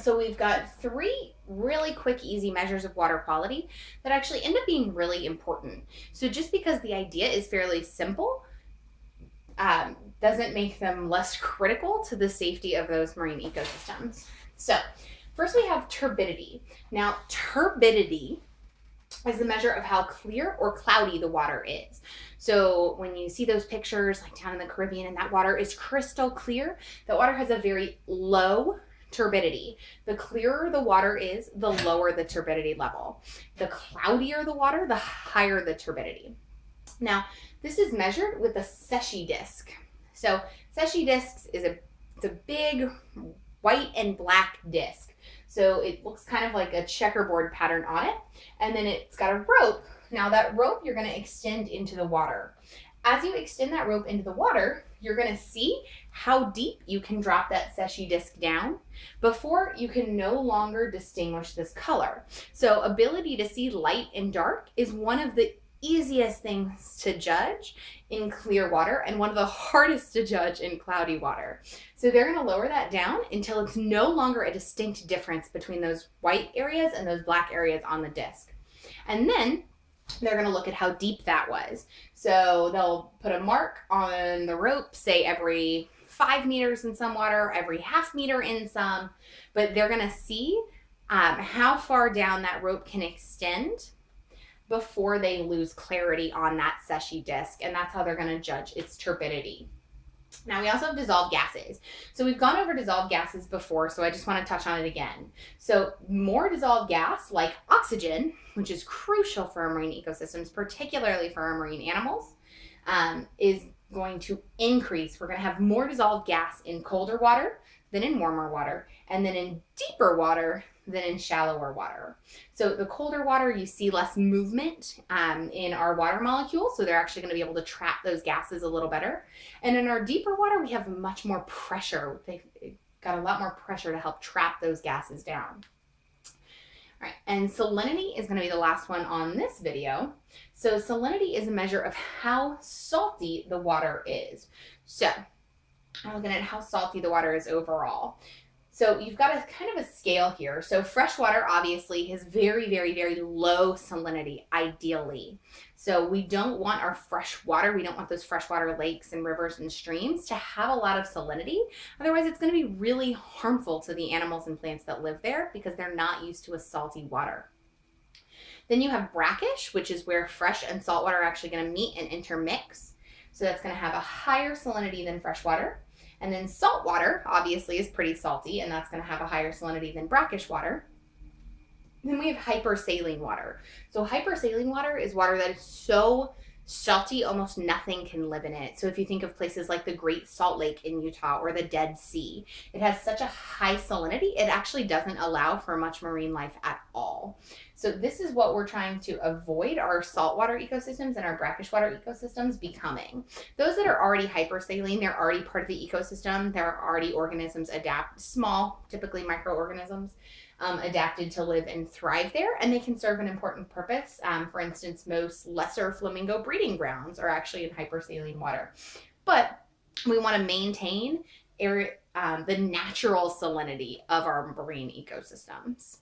So we've got three really quick, easy measures of water quality that actually end up being really important. So just because the idea is fairly simple, doesn't make them less critical to the safety of those marine ecosystems. So first we have turbidity. Now, turbidity is the measure of how clear or cloudy the water is. So when you see those pictures like down in the Caribbean and that water is crystal clear, that water has a very low turbidity. The clearer the water is, the lower the turbidity level. The cloudier the water, the higher the turbidity. Now, this is measured with a Secchi disc. So Secchi discs is it's a big white and black disc. So it looks kind of like a checkerboard pattern on it. And then it's got a rope. Now that rope you're going to extend into the water. As you extend that rope into the water, you're going to see how deep you can drop that Secchi disc down before you can no longer distinguish this color. So ability to see light and dark is one of the easiest things to judge in clear water and one of the hardest to judge in cloudy water. So they're going to lower that down until it's no longer a distinct difference between those white areas and those black areas on the disc. And then they're going to look at how deep that was. So they'll put a mark on the rope, say every 5 meters in some water, every half meter in some, but they're going to see how far down that rope can extend before they lose clarity on that Secchi disc, and that's how they're going to judge its turbidity. Now we also have dissolved gases. So we've gone over dissolved gases before, so I just want to touch on it again. So more dissolved gas, like oxygen, which is crucial for our marine ecosystems, particularly for our marine animals, is going to increase. We're going to have more dissolved gas in colder water than in warmer water, and then in deeper water than in shallower water. So the colder water, you see less movement in our water molecules, so they're actually going to be able to trap those gases a little better. And in our deeper water, we have much more pressure. They've got a lot more pressure to help trap those gases down. All right, and salinity is going to be the last one on this video. So salinity is a measure of how salty the water is. So I'm looking at how salty the water is overall. So you've got a kind of a scale here. So fresh water obviously has very, very, very low salinity, ideally. So we don't want our fresh water, we don't want those freshwater lakes and rivers and streams to have a lot of salinity. Otherwise, it's going to be really harmful to the animals and plants that live there because they're not used to a salty water. Then you have brackish, which is where fresh and salt water are actually going to meet and intermix. So that's going to have a higher salinity than fresh water. And then salt water, obviously, is pretty salty, and that's going to have a higher salinity than brackish water. Then we have hypersaline water. So hypersaline water is water that is so salty, almost nothing can live in it. So if you think of places like the Great Salt Lake in Utah or the Dead Sea, it has such a high salinity, it actually doesn't allow for much marine life at all. So this is what we're trying to avoid our saltwater ecosystems and our brackish water ecosystems becoming. Those that are already hypersaline, they're already part of the ecosystem. There are already organisms small, typically microorganisms, adapted to live and thrive there, and they can serve an important purpose. For instance, most lesser flamingo breeding grounds are actually in hypersaline water. But we want to maintain the natural salinity of our marine ecosystems.